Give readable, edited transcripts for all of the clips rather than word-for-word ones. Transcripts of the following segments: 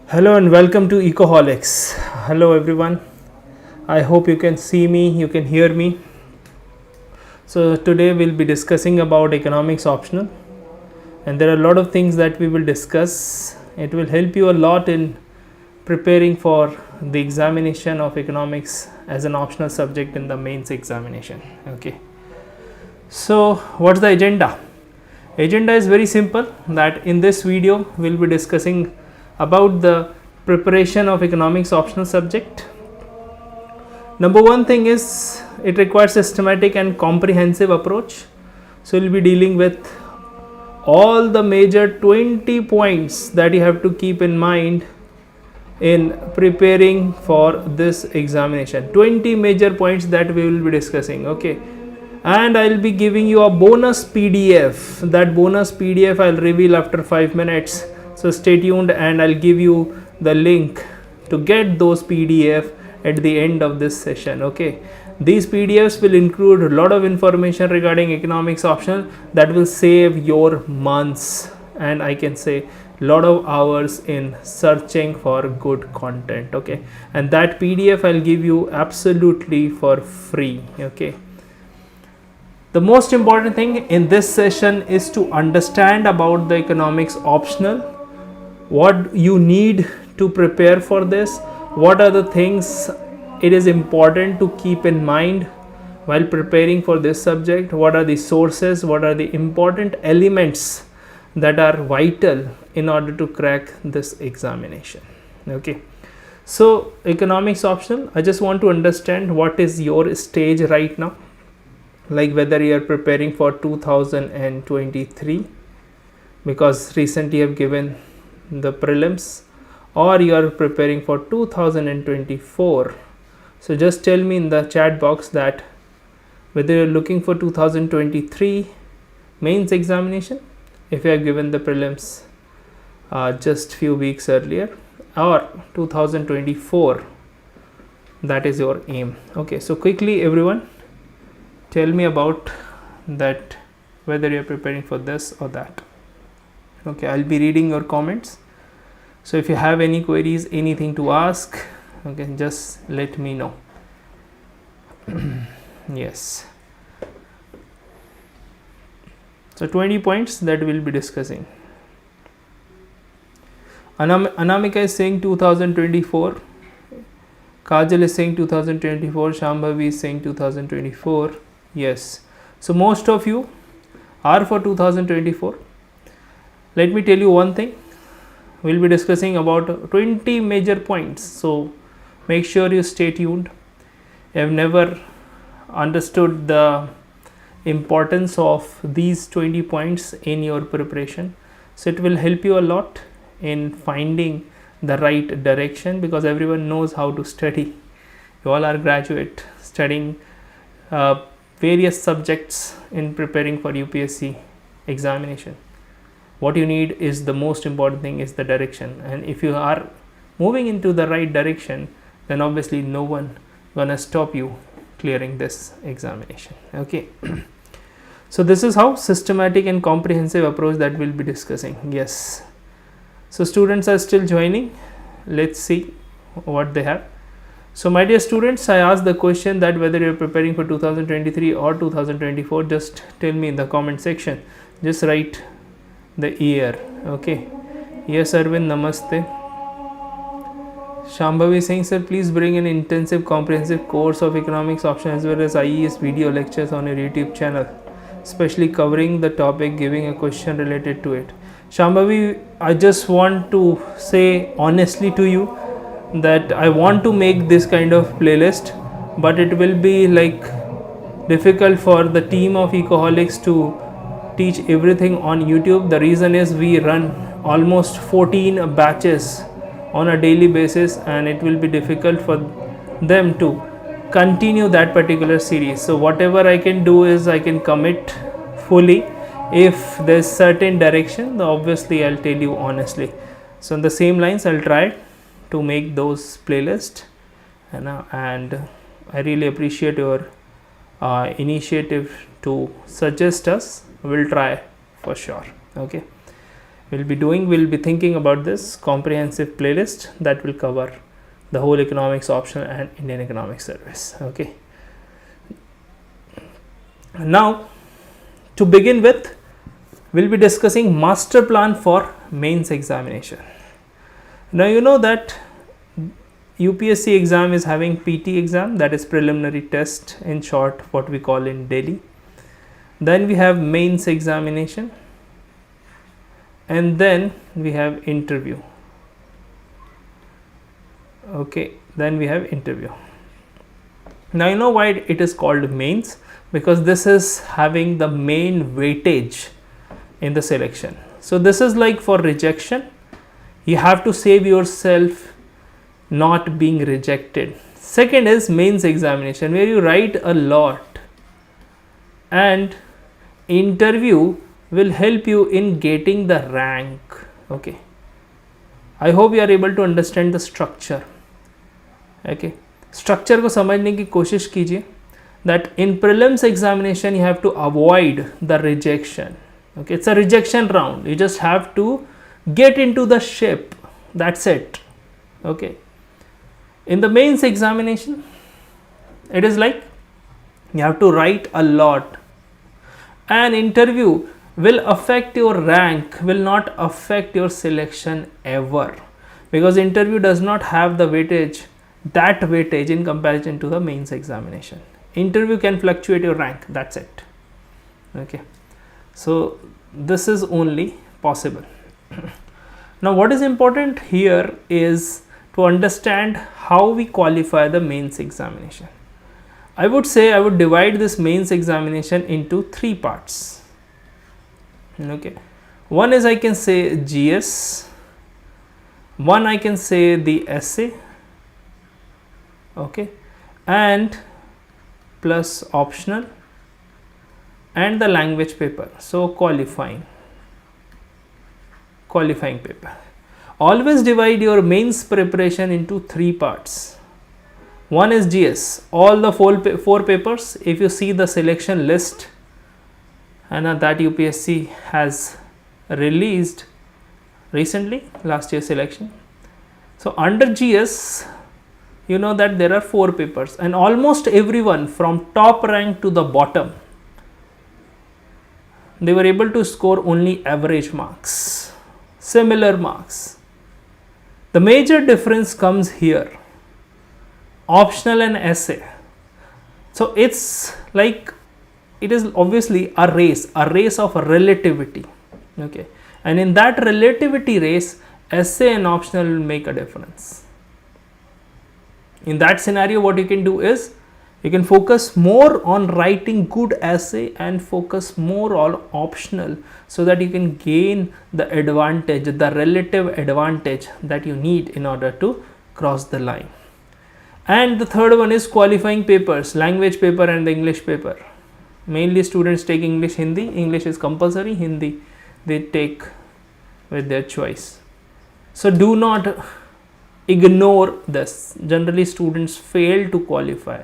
Hello and welcome to Ecoholics. Hello everyone. I hope you can see me, you can hear me. So today we'll be discussing about economics optional, and there are a lot of things that we will discuss. It will help you a lot in preparing for the examination of economics as an optional subject in the mains examination. Okay. So what's the agenda? Agenda is very simple, that in this video we'll be discussing about the preparation of economics optional subject. Number one thing is it requires systematic and comprehensive approach. So we'll be dealing with all the major 20 points that you have to keep in mind in preparing for this examination. 20 major points that we will be discussing. Okay. And I'll be giving you a bonus PDF. That bonus PDF I'll reveal after 5 minutes. So stay tuned and I'll give you the link to get those PDF at the end of this session. Okay. These PDFs will include a lot of information regarding economics optional that will save your months, and I can say lot of hours in searching for good content. Okay. And that PDF I'll give you absolutely for free. Okay. The most important thing in this session is to understand about the economics optional, what you need to prepare for this, what are the things it is important to keep in mind while preparing for this subject, what are the sources, what are the important elements that are vital in order to crack this examination. Okay. So economics optional, I just want to understand what is your stage right now. Like whether you are preparing for 2023 because recently you have given the prelims, or you are preparing for 2024. So just tell me in the chat box that whether you are looking for 2023 mains examination if you have given the prelims just few weeks earlier, or 2024, that is your aim. Okay, so quickly everyone, tell me about that, whether you are preparing for this or that. Okay, I'll be reading your comments. So if you have any queries, anything to ask, okay, just let me know. Yes. So 20 points that we'll be discussing. Anamika is saying 2024. Kajal is saying 2024. Shambhavi is saying 2024. Yes. So most of you are for 2024. Let me tell you one thing. We'll be discussing about 20 major points. So make sure you stay tuned. I have never understood the importance of these 20 points in your preparation. So it will help you a lot in finding the right direction, because everyone knows how to study. You all are graduate studying various subjects in preparing for UPSC examination. What you need is, the most important thing is the direction, and if you are moving into the right direction, then obviously no one gonna stop you clearing this examination. Okay. So this is how systematic and comprehensive approach that we'll be discussing. Yes. So students are still joining. Let's see what they have. So my dear students, I asked the question that whether you're preparing for 2023 or 2024, just tell me in the comment section. Just write the year. Okay. Yes, Arvind, namaste. Shambhavi saying, sir, please bring an intensive comprehensive course of economics option as well as IES video lectures on your YouTube channel, especially covering the topic, giving a question related to it. Shambhavi, I just want to say honestly to you that I want to make this kind of playlist, but it will be like difficult for the team of Ecoholics to teach everything on YouTube. The reason is we run almost 14 batches on a daily basis, and it will be difficult for them to continue that particular series. So whatever I can do is I can commit fully. If there's certain direction, then obviously I'll tell you honestly. So in the same lines, I'll try to make those playlists, and I really appreciate your initiative to suggest us. We'll try for sure. Okay. we'll be thinking about this comprehensive playlist that will cover the whole economics optional and Indian economic service. Okay, now to begin with, we'll be discussing master plan for mains examination. Now you know that UPSC exam is having PT exam, that is preliminary test, in short what we call in Delhi. Then we have mains examination, and then we have interview. Okay, then we have interview. Now you know why it is called mains, because this is having the main weightage in the selection. So this is like for rejection, you have to save yourself not being rejected. Second is mains examination, where you write a lot, and interview will help you in getting the rank. Okay, I hope you are able to understand the structure. Okay, structure को समझने की कोशिश कीजिए. That in prelims examination you have to avoid the rejection. Okay, it's a rejection round, you just have to get into the ship, that's it. Okay, in the mains examination it is like you have to write a lot, and interview will affect your rank, will not affect your selection ever, because interview does not have the weightage, that weightage in comparison to the mains examination. Interview can fluctuate your rank, that's it. Okay, so this is only possible. Now what is important here is to understand how we qualify the mains examination. I would say I would divide this mains examination into three parts. Okay, one is I can say GS, one I can say the essay, okay, and plus optional, and the language paper. So qualifying paper. Always divide your mains preparation into three parts. One is GS, all the four papers. If you see the selection list and that UPSC has released recently, last year selection. So under GS, you know that there are 4 papers, and almost everyone from top rank to the bottom, they were able to score only average marks, similar marks. The major difference comes here, optional and essay. So it's like, it is obviously a race of relativity. Okay, and in that relativity race, essay and optional will make a difference. In that scenario, what you can do is you can focus more on writing good essay and focus more on optional, so that you can gain the advantage, the relative advantage that you need in order to cross the line. And the third one is qualifying papers, language paper and the English paper. Mainly students take English, Hindi. English is compulsory, Hindi they take with their choice. So do not ignore this. Generally students fail to qualify.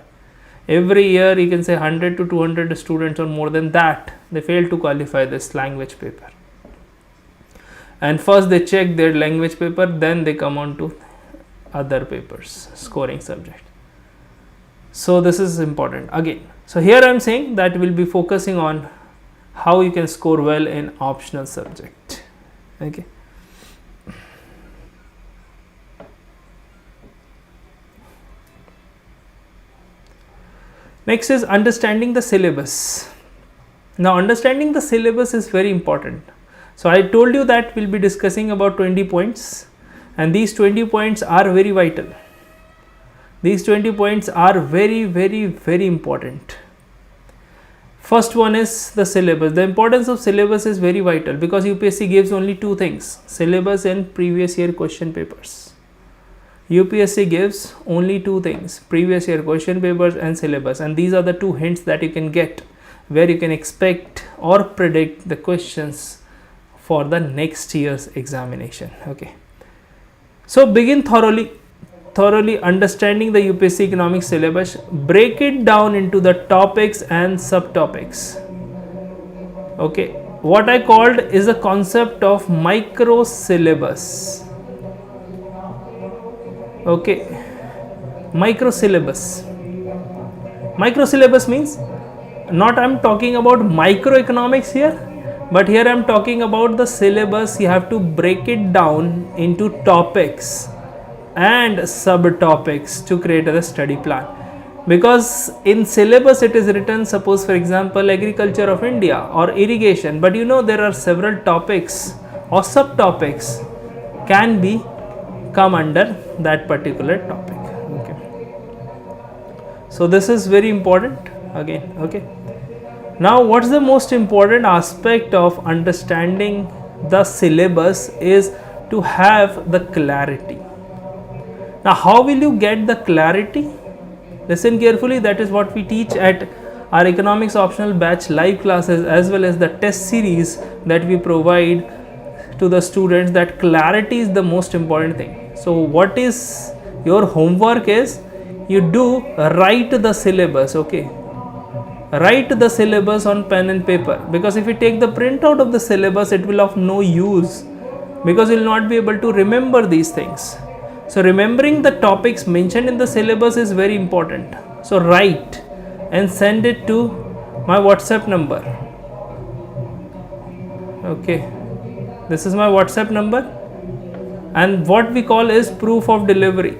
Every year you can say 100 to 200 students or more than that, they fail to qualify this language paper. And first they check their language paper, then they come on to other papers, scoring subject. So this is important again. So here I am saying that we will be focusing on how you can score well in optional subject. Okay. Next is understanding the syllabus. Now understanding the syllabus is very important. So I told you that we will be discussing about 20 points, and these 20 points are very vital. These 20 points are very important. First one is the syllabus. The importance of syllabus is very vital, because UPSC gives only two things: syllabus and previous year question papers. UPSC gives only two things: previous year question papers and syllabus, and these are the two hints that you can get where you can expect or predict the questions for the next year's examination. Okay, so begin thoroughly understanding the UPSC economics syllabus. Break it down into the topics and subtopics. Okay, what I called is a concept of micro syllabus. Okay, micro syllabus. Micro syllabus means not I'm talking about microeconomics here, but here I'm talking about the syllabus. You have to break it down into topics and subtopics to create a study plan, because in syllabus it is written, suppose for example agriculture of India or irrigation, but you know there are several topics or subtopics can be come under that particular topic. Okay, so this is very important again. Okay, now what's the most important aspect of understanding the syllabus is to have the clarity. Now how will you get the clarity? Listen carefully, that is what we teach at our economics optional batch live classes as well as the test series that we provide to the students, that clarity is the most important thing. So what is your homework is, you do write the syllabus. Okay, write the syllabus on pen and paper, because if you take the printout of the syllabus it will of no use, because you will not be able to remember these things. So remembering the topics mentioned in the syllabus is very important. So write and send it to my WhatsApp number. Okay, this is my WhatsApp number, and what we call is proof of delivery.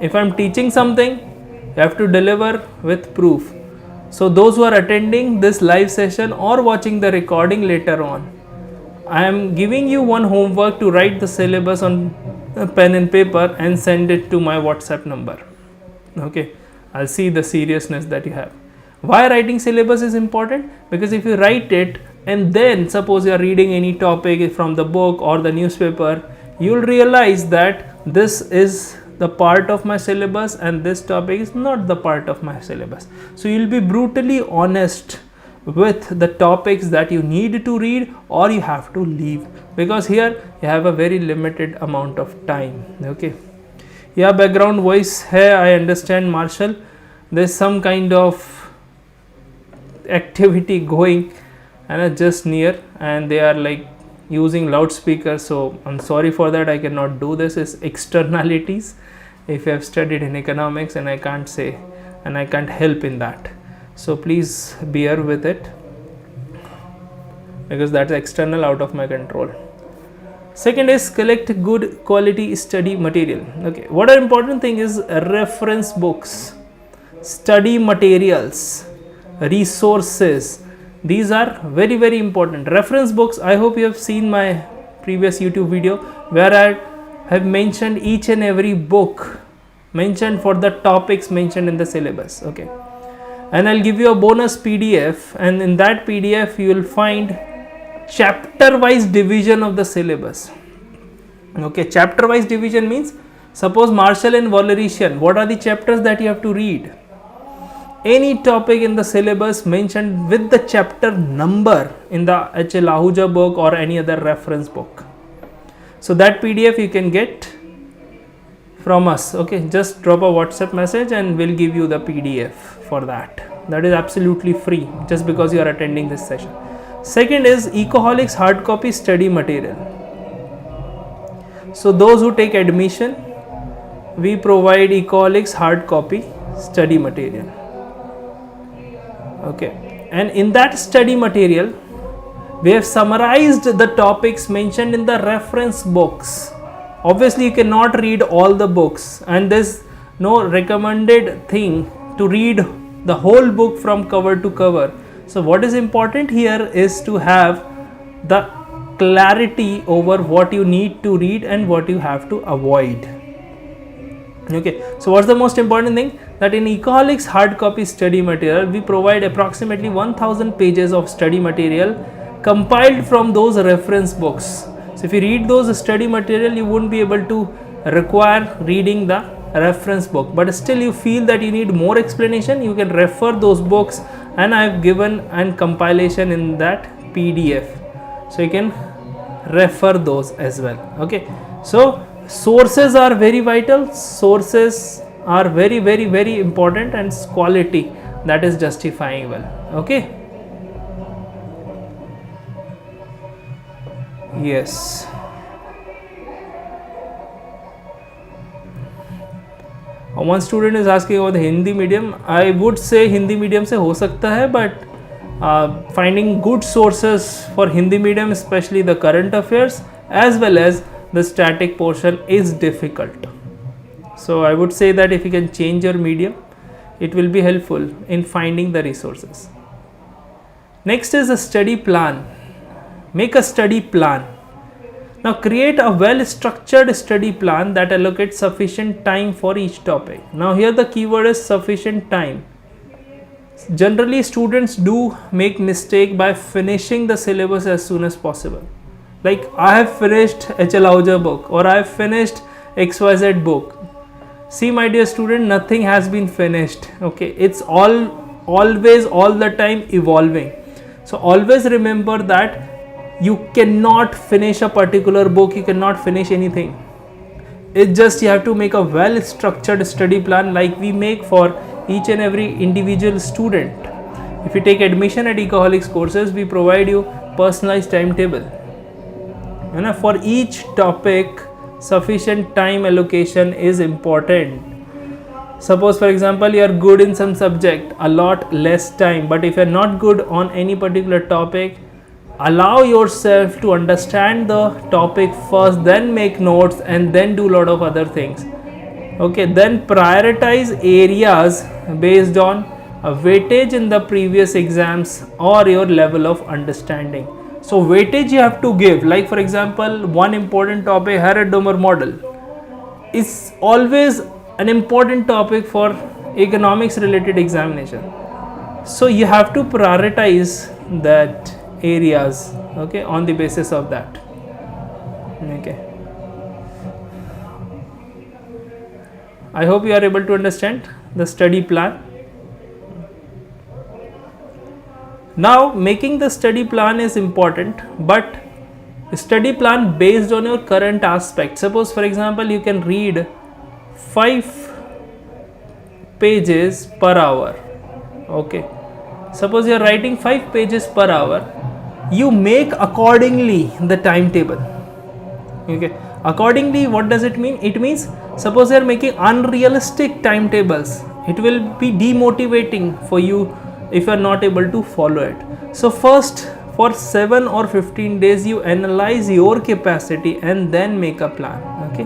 If I am teaching something, you have to deliver with proof. So those who are attending this live session or watching the recording later on, I am giving you one homework to write the syllabus on pen and paper and send it to my WhatsApp number. Okay, I'll see the seriousness that you have. Why writing syllabus is important? Because if you write it and then suppose you are reading any topic from the book or the newspaper, you will realize that this is the part of my syllabus and this topic is not the part of my syllabus. So you will be brutally honest with the topics that you need to read or you have to leave, because here you have a very limited amount of time. Okay, yeah, background voice hai, I understand Marshall, there's some kind of activity going and just near, and they are like using loudspeaker, so I'm sorry for that, I cannot do this. Is externalities if you have studied in economics, and I can't say and I can't help in that. So please bear with it, because that's external, out of my control. Second is collect good quality study material. Okay, what are important thing is reference books, study materials, resources. These are very very important. Reference books, I hope you have seen my previous YouTube video where I have mentioned each and every book mentioned for the topics mentioned in the syllabus. Okay, and I'll give you a bonus PDF, and in that PDF you will find chapter wise division of the syllabus. Okay, chapter wise division means suppose Marshall and Valerian, what are the chapters that you have to read? Any topic in the syllabus mentioned with the chapter number in the H.L. Ahuja book or any other reference book. So that PDF you can get from us. Okay, just drop a WhatsApp message and we'll give you the PDF for that. That is absolutely free, just because you are attending this session. Second is Ecoholics hard copy study material. So those who take admission, we provide Ecoholics hard copy study material. Okay, and in that study material we have summarized the topics mentioned in the reference books. Obviously you cannot read all the books, and there's no recommended thing to read the whole book from cover to cover. So what is important here is to have the clarity over what you need to read and what you have to avoid. Okay, so what's the most important thing? That in Ecoholics hard copy study material, we provide approximately 1000 pages of study material compiled from those reference books. So if you read those study material, you won't be able to require reading the reference book, but still you feel that you need more explanation, you can refer those books, and I have given an compilation in that PDF, so you can refer those as well. Okay, so sources are very vital, sources are very very very important, and quality that is justifying well. Okay, Yes. One student is asking about the Hindi medium. I would say Hindi medium से हो सकता है, but finding good sources for Hindi medium, especially the current affairs as well as the static portion, is difficult. So I would say that if you can change your medium, it will be helpful in finding the resources. Next is a study plan. Make a study plan. Now create a well structured study plan that allocates sufficient time for each topic. Now here the keyword is sufficient time. Generally students do make mistake by finishing the syllabus as soon as possible. Like, I have finished H.L. Ahuja book, or I have finished XYZ book. See my dear student, nothing has been finished. Okay, it's always all the time evolving. So always remember that you cannot finish a particular book, you cannot finish anything. It's just you have to make a well structured study plan like we make for each and every individual student. If you take admission at Ecoholics courses, we provide you personalized timetable. And for each topic, sufficient time allocation is important. Suppose for example you are good in some subject, a lot less time, but if you are not good on any particular topic, allow yourself to understand the topic first, then make notes, and then do a lot of other things. Okay, then prioritize areas based on a weightage in the previous exams or your level of understanding. So weightage you have to give, like for example one important topic, Harrod-Domer model, is always an important topic for economics related examination. So you have to prioritize that areas, okay, on the basis of that. Okay, I hope you are able to understand the study plan. Now making the study plan is important, but study plan based on your current aspect. Suppose for example you can read 5 pages per hour. Okay, suppose you are writing 5 pages per hour, you make accordingly the timetable. Okay, accordingly, what does it mean? It means suppose you are making unrealistic timetables, it will be demotivating for you if you are not able to follow it. So first, for 7 or 15 days you analyze your capacity and then make a plan. Okay,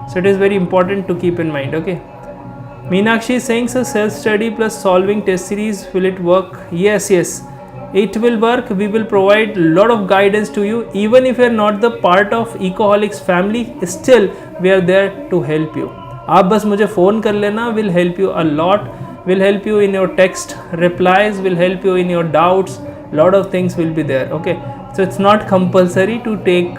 so it is very important to keep in mind. Okay, Meenakshi is saying, so self-study plus solving test series, will it work? Yes, it will work. We will provide a lot of guidance to you. Even if you are not the part of Ecoholics family, still we are there to help you. आप बस मुझे phone कर लेना, will help you a lot, will help you in your text replies, will help you in your doubts, lot of things will be there. Okay, so it's not compulsory to take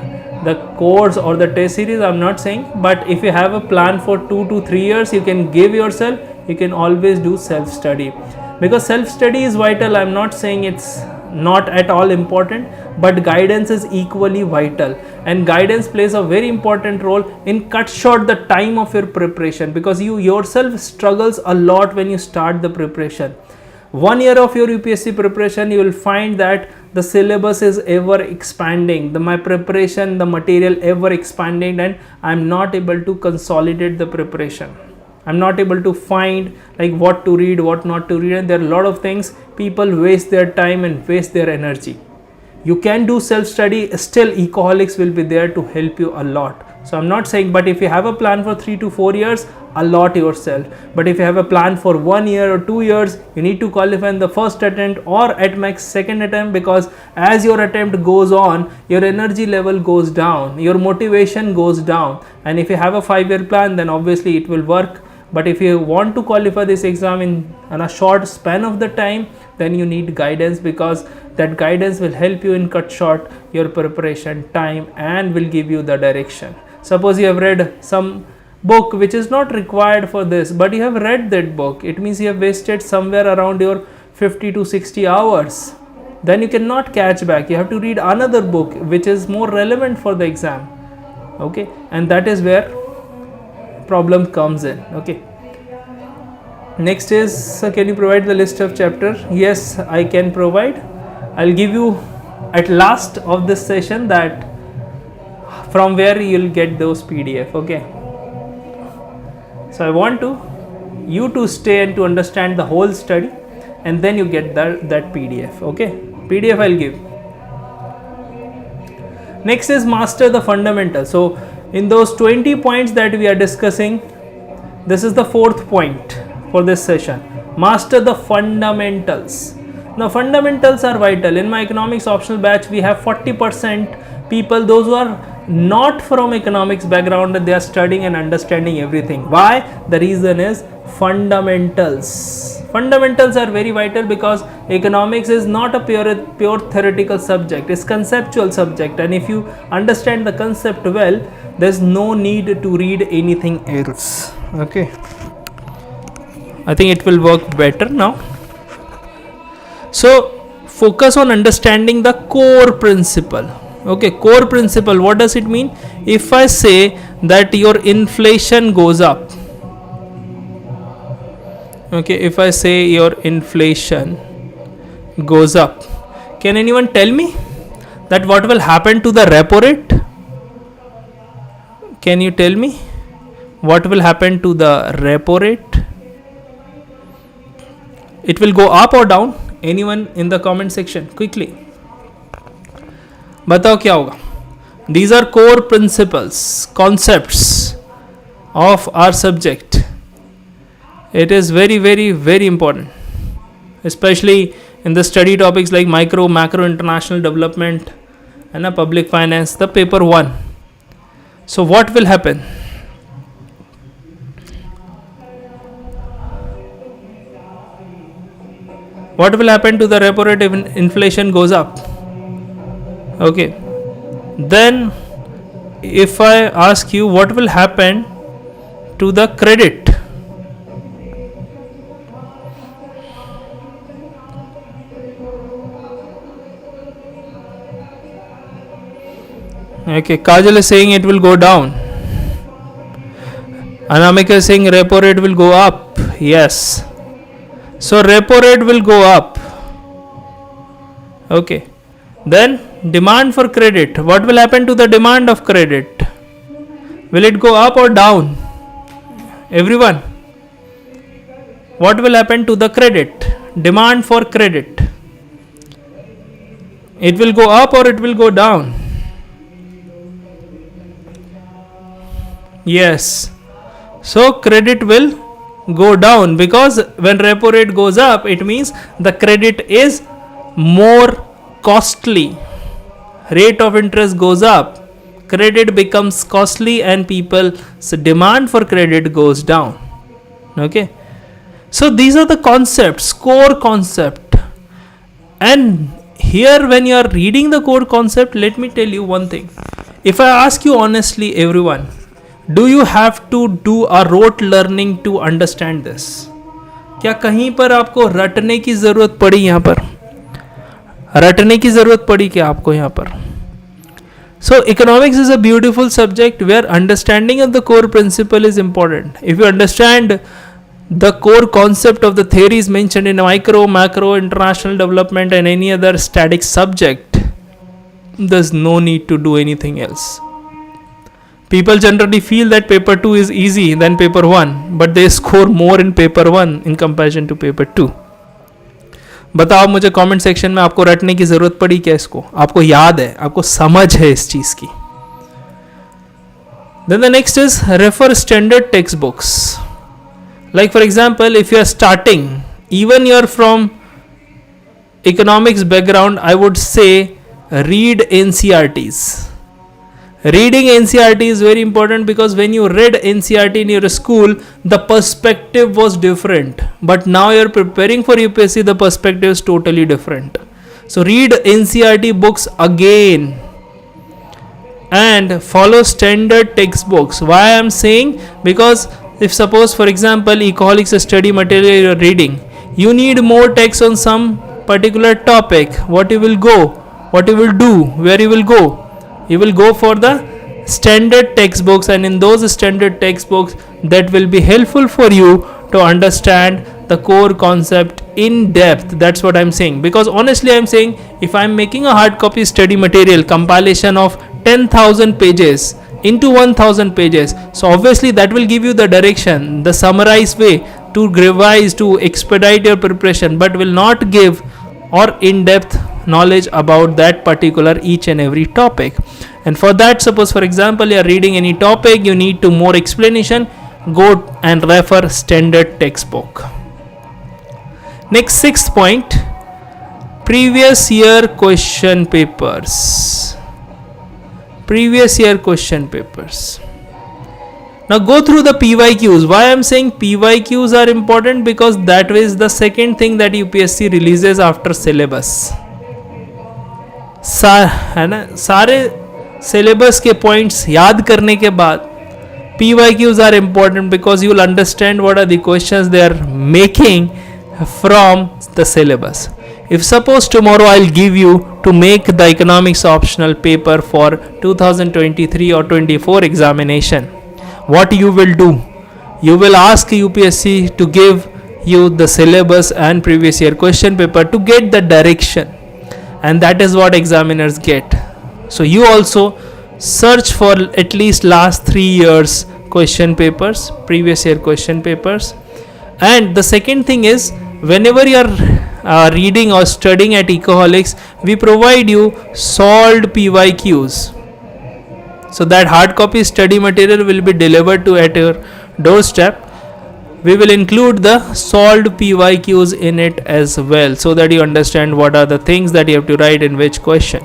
the course or the test series, I'm not saying, but if you have a plan for 2 to 3 years, you can give yourself, you can always do self-study, because self-study is vital. I'm not saying it's not at all important, but guidance is equally vital, and guidance plays a very important role in cut short the time of your preparation, because you yourself struggles a lot when you start the preparation. 1 year of your UPSC preparation, you will find that the syllabus is ever expanding, my preparation, the material ever expanding, and I'm not able to consolidate the preparation. I'm not able to find like what to read, what not to read, and there are a lot of things. People waste their time and waste their energy. You can do self-study, still Ecoholics will be there to help you a lot. So I'm not saying, but if you have a plan for 3 to 4 years, allot yourself. But if you have a plan for 1 year or 2 years, you need to qualify in the first attempt or at max second attempt, because as your attempt goes on, your energy level goes down, your motivation goes down. And if you have a 5-year plan, then obviously it will work. But if you want to qualify this exam in a short span of the time, then you need guidance, because that guidance will help you in cut short your preparation time and will give you the direction. Suppose you have read some book which is not required for this, but you have read that book, it means you have wasted somewhere around your 50 to 60 hours. Then you cannot catch back, you have to read another book which is more relevant for the exam. Okay, and that is where problem comes in. Okay, next is, can you provide the list of chapter? Yes, I can provide. I'll give you at last of this session that from where you'll get those PDF. Okay, so I want you to stay and to understand the whole study, and then you get that PDF. Okay, PDF I'll give. Next is master the fundamentals. So in those 20 points that we are discussing, this is the fourth point for this session. Master the fundamentals. Now fundamentals are vital. In my economics optional batch, we have 40% people, those who are not from economics background, they are studying and understanding everything. Why? The reason is fundamentals. Fundamentals are very vital because economics is not a pure theoretical subject, it's conceptual subject, and if you understand the concept well, there's no need to read anything else. Okay, I think it will work better now. So focus on understanding the core principle. Okay, core principle, what does it mean? If I say that your inflation goes up, okay, if I say your inflation goes up, can anyone tell me that what will happen to the repo rate? Can you tell me what will happen to the repo rate? It will go up or down? Anyone in the comment section, quickly बताओ क्या होगा? These are core principles, concepts of our subject. It is very, very, very important, especially in the study topics like micro, macro, international development and public finance, the paper 1. So what will happen? What will happen to the repo rate if inflation goes up? Okay, then if I ask you what will happen to the credit? Okay, Kajal is saying it will go down. Anamika is saying repo rate will go up. Yes. So repo rate will go up. Okay. Then demand for credit. What will happen to the demand of credit? Will it go up or down? Everyone. What will happen to the credit? Demand for credit. It will go up or it will go down? Yes. So credit will go down, because when repo rate goes up, it means the credit is more costly. Rate of interest goes up, credit becomes costly, and people's demand for credit goes down. Okay. So these are the concepts, core concept. And here when you are reading the core concept, let me tell you one thing. If I ask you honestly, everyone, do you have to do a rote learning to understand this? क्या कहीं पर आपको रटने की जरूरत पड़ी? यहाँ पर रटने की जरूरत पड़ी क्या आपको यहाँ पर? So economics is a beautiful subject where understanding of the core principle is important. If you understand the core concept of the theories mentioned in micro, macro, international development and any other static subject, there's no need to do anything else. People generally feel that paper 2 is easy than paper 1, but they score more in paper 1 in comparison to paper 2. बताओ मुझे comment section में, आपको रटने की जरूरत पड़ी क्या इसको? आपको याद है, आपको समझ है इस चीज की? Then the next is refer standard textbooks. Like for example, if you are starting, even you are from economics background, I would say read NCRTs. Reading NCRT is very important, because when you read NCRT in your school, the perspective was different. But now you are preparing for UPSC, the perspective is totally different. So read NCRT books again and follow standard textbooks. Why I am saying? Because if suppose for example Ecoholics study material you are reading, you need more text on some particular topic. What you will go? What you will do? Where you will go? You will go for the standard textbooks, and in those standard textbooks that will be helpful for you to understand the core concept in depth. That's what I'm saying. Because honestly I'm saying, if I'm making a hard copy study material, compilation of 10,000 pages into 1,000 pages. So obviously that will give you the direction, the summarized way to revise, to expedite your preparation, but will not give or in-depth knowledge about that particular each and every topic. And for that, suppose for example you are reading any topic, you need to more explanation, go and refer standard textbook. Next, sixth point, previous year question papers. Previous year question papers. Now go through the PYQs. Why I am saying PYQs are important? Because that is the second thing that UPSC releases after syllabus. है ना, सारे syllabus के points याद करने के बाद PYQs are important because you will understand what are the questions they are making from the syllabus. If suppose tomorrow I'll give you to make the economics optional paper for 2023 or 24 examination, what you will do? You will ask UPSC to give you the syllabus and previous year question paper to get the direction, and that is what examiners get. So you also search for at least last 3 years question papers, previous year question papers. And the second thing is, whenever you are reading or studying at Ecoholics, we provide you solved PYQs. So that hard copy study material will be delivered to at your doorstep. We will include the solved PYQs in it as well, so that you understand what are the things that you have to write in which question.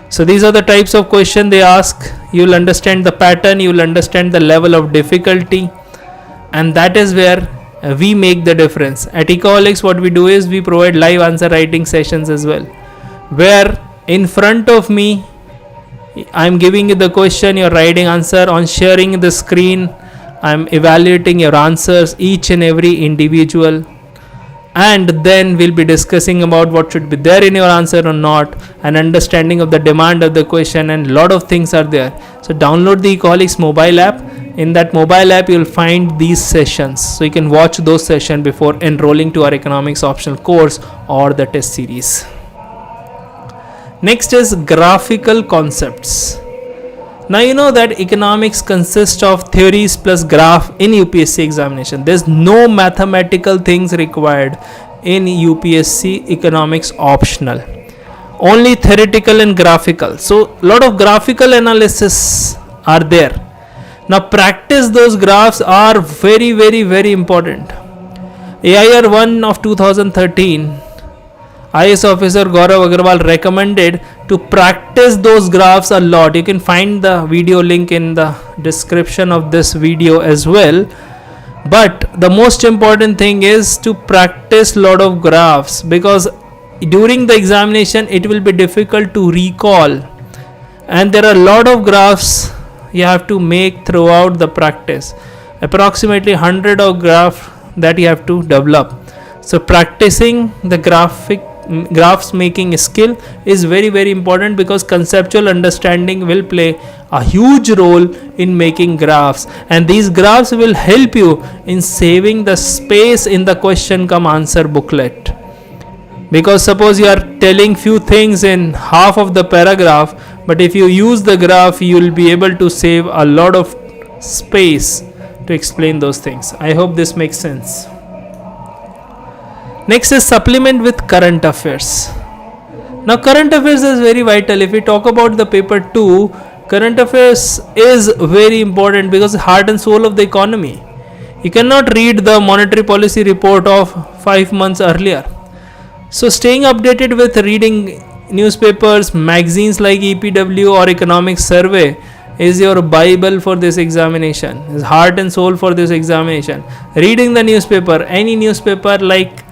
So these are the types of question they ask. You will understand the pattern, you will understand the level of difficulty, and that is where we make the difference. At Ecoholics, what we do is we provide live answer writing sessions as well, where in front of me I am giving you the question, you are writing answer. On sharing the screen, I am evaluating your answers, each and every individual, and then we'll be discussing about what should be there in your answer or not, an understanding of the demand of the question, and lot of things are there. So download the Ecoholics mobile app. In that mobile app you will find these sessions, so you can watch those sessions before enrolling to our economics optional course or the test series. Next is graphical concepts. Now you know that economics consists of theories plus graph in UPSC examination. There's no mathematical things required in UPSC economics optional, only theoretical and graphical. So lot of graphical analysis are there. Now practice those graphs are very important. AIR 1 of 2013, IAS officer Gaurav Agarwal recommended to practice those graphs a lot. You can find the video link in the description of this video as well. But the most important thing is to practice lot of graphs, because during the examination it will be difficult to recall, and there are a lot of graphs you have to make throughout the practice, approximately 100 of graphs that you have to develop. So practicing the graphs making skill is very important, because conceptual understanding will play a huge role in making graphs, and these graphs will help you in saving the space in the question come answer booklet. Because suppose you are telling few things in half of the paragraph, but if you use the graph you will be able to save a lot of space to explain those things. I hope this makes sense. Next is supplement with current affairs. Now current affairs is very vital. If we talk about the paper 2, current affairs is very important, because heart and soul of the economy. You cannot read the monetary policy report of 5 months earlier. So staying updated with reading newspapers, magazines like EPW or Economics Survey is your Bible for this examination, is heart and soul for this examination. Reading the newspaper, any newspaper like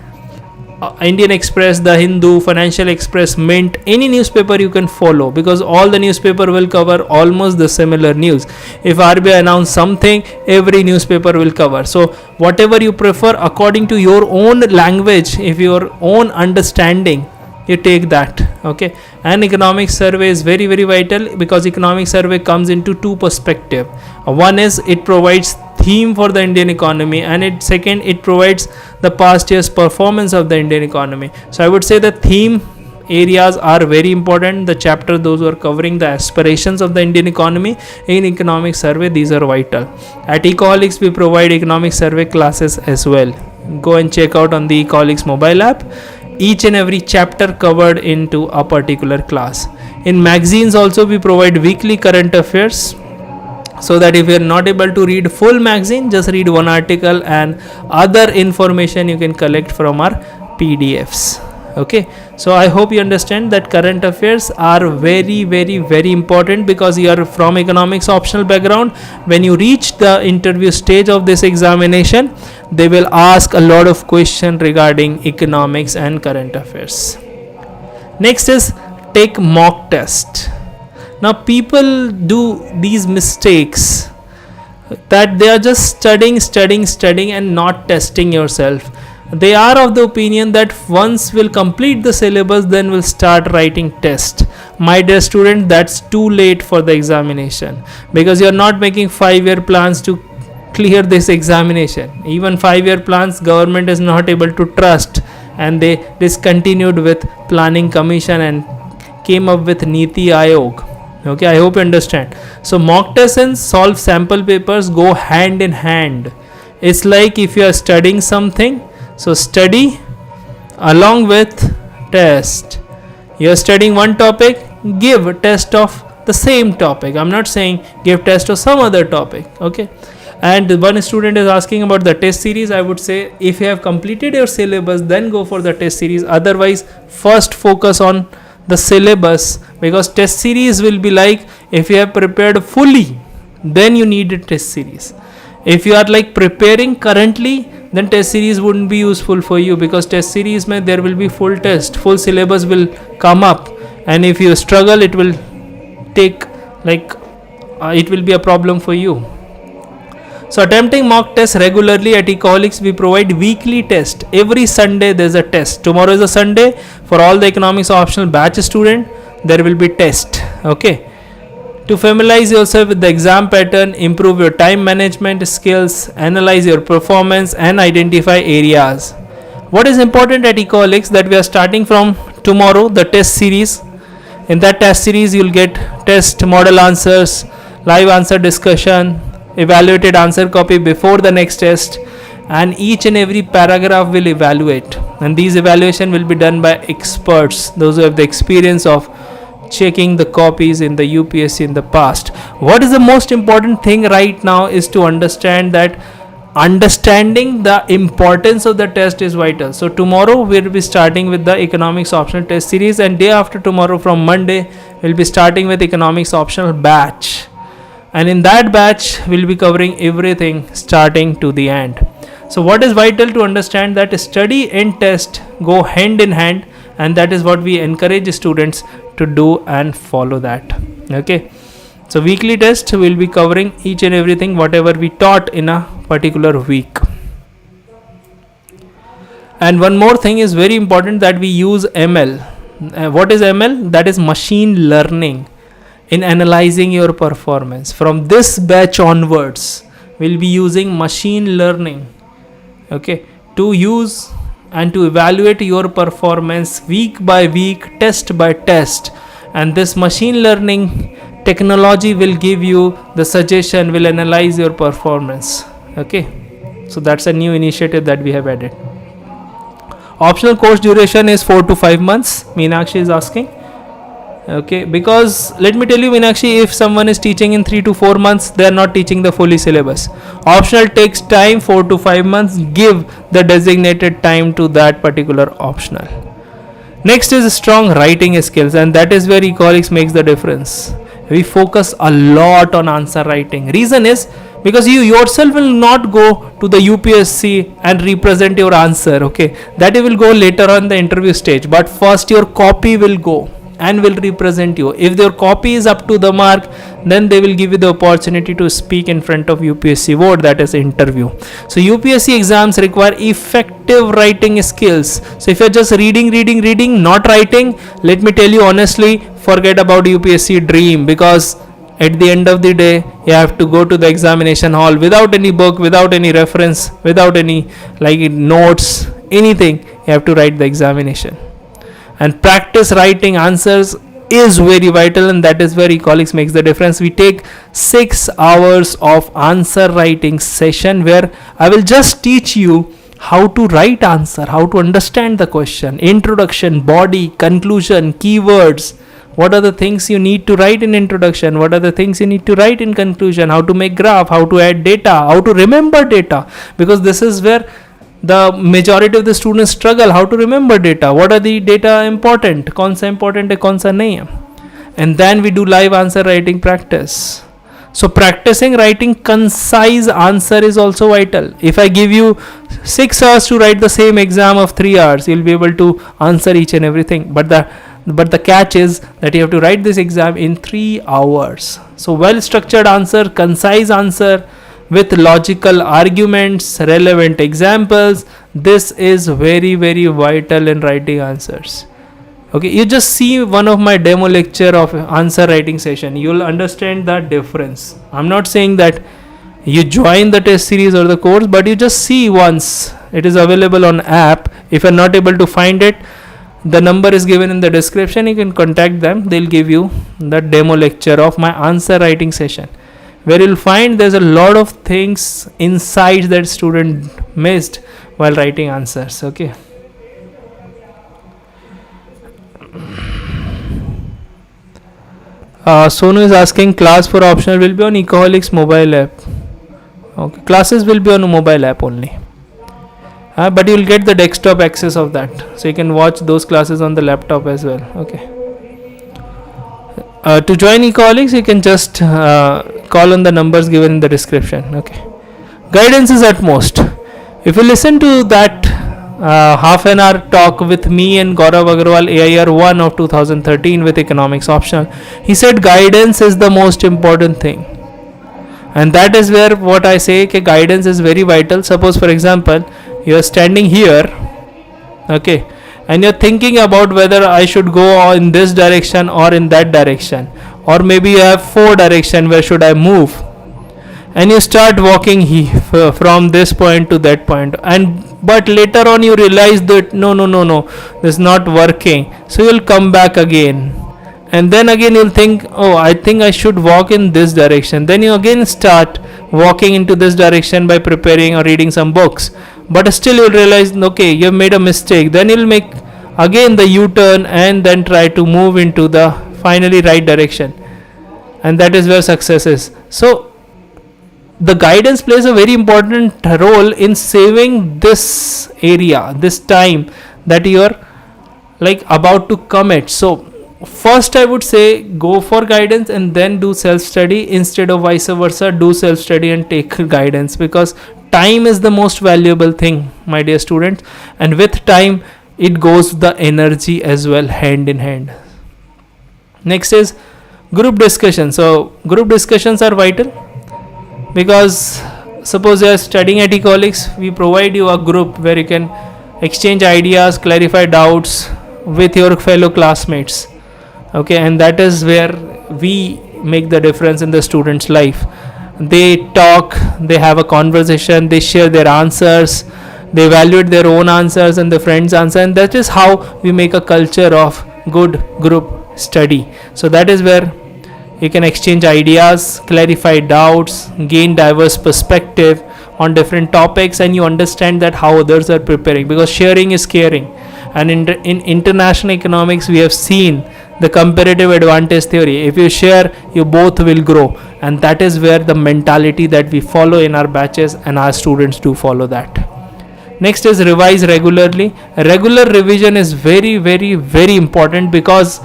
Indian Express, The Hindu, Financial Express, Mint, any newspaper you can follow, because all the newspaper will cover almost the similar news. If RBI announce something, every newspaper will cover. So whatever you prefer according to your own language, if your own understanding, you take that. Okay. And economic survey is very vital, because economic survey comes into two perspectives. One is it provides theme for the Indian economy, and it provides the past year's performance of the Indian economy. So I would say the theme areas are very important. The chapter those who are covering the aspirations of the Indian economy in economic survey, these are vital. At Ecoholics we provide economic survey classes as well. Go and check out on the Ecoholics mobile app. Each and every chapter covered into a particular class. In magazines also we provide weekly current affairs, so that if you are not able to read full magazine, just read one article and other information you can collect from our PDFs. Okay, so I hope you understand that current affairs are very, very, very important, because you are from economics optional background. When you reach the interview stage of this examination, they will ask a lot of questions regarding economics and current affairs. Next is take mock test. Now people do these mistakes, that they are just studying and not testing yourself. They are of the opinion that once we'll complete the syllabus, then we'll start writing test. My dear student, that's too late for the examination, because you are not making 5-year plans to clear this examination. Even 5-year plans government is not able to trust, and they discontinued with planning commission and came up with Niti Aayog. Okay, I hope you understand. So mock tests and solve sample papers go hand in hand. It's like if you are studying something, so study along with test. You are studying one topic, give a test of the same topic. I'm not saying give test of some other topic. Okay, and one student is asking about the test series. I would say if you have completed your syllabus, then go for the test series. Otherwise, first focus on the syllabus, because test series will be like if you have prepared fully, then you need a test series. If you are like preparing currently, then test series wouldn't be useful for you, because test series mein there will be full test, full syllabus will come up, and if you struggle, it will take like it will be a problem for you. So attempting mock tests regularly at Ecoholics, we provide weekly test. Every Sunday there is a test. Tomorrow is a Sunday. For all the economics optional batch student, there will be test. Okay. To familiarize yourself with the exam pattern, improve your time management skills, analyze your performance and identify areas. What is important at Ecoholics, that we are starting from tomorrow the test series. In that test series you will get test model answers, live answer discussion, evaluated answer copy before the next test, and each and every paragraph will evaluate, and these evaluation will be done by experts, those who have the experience of checking the copies in the UPSC in the past. What is the most important thing right now is to understand that understanding the importance of the test is vital. So tomorrow we'll be starting with the economics optional test series, and day after tomorrow from Monday we'll be starting with economics optional batch. And in that batch we'll be covering everything starting to the end. So what is vital to understand, that study and test go hand in hand, and that is what we encourage students to do and follow that. Okay, so weekly test will be covering each and everything whatever we taught in a particular week. And one more thing is very important, that we use ML. What is ML? That is machine learning in analyzing your performance. From this batch onwards we'll be using machine learning, okay, to use and to evaluate your performance week by week, test by test, and this machine learning technology will give you the suggestion, will analyze your performance. Okay, so that's a new initiative that we have added. Optional course duration is 4 to 5 months, Meenakshi is asking. Okay, because let me tell you, Meenakshi, if someone is teaching in 3 to 4 months, they are not teaching the fully syllabus. Optional takes time, 4 to 5 months. Give the designated time to that particular optional. Next is strong writing skills, and that is where Ecoholics makes the difference. We focus a lot on answer writing. Reason is because you yourself will not go to the UPSC and represent your answer. Okay, that will go later on the interview stage, but first your copy will go and will represent you. If their copy is up to the mark, then they will give you the opportunity to speak in front of UPSC board, that is interview. So UPSC exams require effective writing skills. So if you're just reading, not writing, let me tell you honestly, forget about UPSC dream, because at the end of the day you have to go to the examination hall without any book, without any reference, without any like notes, anything. You have to write the examination. and practice writing answers is very vital, and that is where Ecoholics makes the difference. We take 6 hours of answer writing session where I will just teach you how to write answer, how to understand the question, introduction, body, conclusion, keywords, what are the things you need to write in introduction, what are the things you need to write in conclusion, how to make graph, how to add data, how to remember data, because this is where the majority of the students struggle, how to remember data, what are the data important, kaun sa important hai, kaun sa nahi hai. And then we do live answer writing practice. So practicing writing concise answer is also vital. If I give you 6 hours to write the same exam of 3 hours, you'll be able to answer each and everything, but the catch is that you have to write this exam in 3 hours. So well structured answer, concise answer with logical arguments, relevant examples, this is very very vital in writing answers. Okay, you just see one of my demo lecture of answer writing session, you'll understand the difference. I'm not saying that you join the test series or the course, but you just see once. It is available on app. If you're not able to find it, the number is given in the description, you can contact them, they'll give you the demo lecture of my answer writing session, where you'll find there's a lot of things inside that student missed while writing answers. Okay, Sonu is asking, class for optional will be on Ecoholics mobile app. Okay, classes will be on a mobile app only, but you will get the desktop access of that, so you can watch those classes on the laptop as well. Okay, to join Ecoholics you can just call on the numbers given in the description. Okay, guidance is at most. If you listen to that half an hour talk with me and Gaurav Agarwal, AIR 1 of 2013 with Economics Optional, he said guidance is the most important thing, and that is where what I say, guidance is very vital. Suppose for example you are standing here, okay, and you're thinking about whether I should go in this direction or in that direction, or maybe you have 4 directions, where should I move, and you start walking from this point to that point, and but later on you realize that no, this is not working, so you'll come back again, and then again you'll think, oh, I think I should walk in this direction, then you again start walking into this direction by preparing or reading some books, but still you'll realize, okay, you've made a mistake, then you'll make again the U-turn and then try to move into the finally right direction, and that is where success is. So the guidance plays a very important role in saving this area, this time that you are like about to commit. So first I would say go for guidance and then do self-study, instead of vice versa, do self-study and take guidance, because time is the most valuable thing, my dear students, and with time it goes the energy as well, hand in hand. Next is group discussion. So group discussions are vital, because suppose you are studying at Ecoholics, we provide you a group where you can exchange ideas, clarify doubts with your fellow classmates. Okay, and that is where we make the difference in the student's life. They talk, they have a conversation, they share their answers, they evaluate their own answers and the friends' answer, and that is how we make a culture of good group study. So that is where you can exchange ideas, clarify doubts, gain diverse perspective on different topics, and you understand that how others are preparing, because sharing is caring. And in international economics we have seen the comparative advantage theory. If you share, you both will grow, and that is where the mentality that we follow in our batches, and our students do follow that. Next is revise regularly. Regular revision is very very very important, because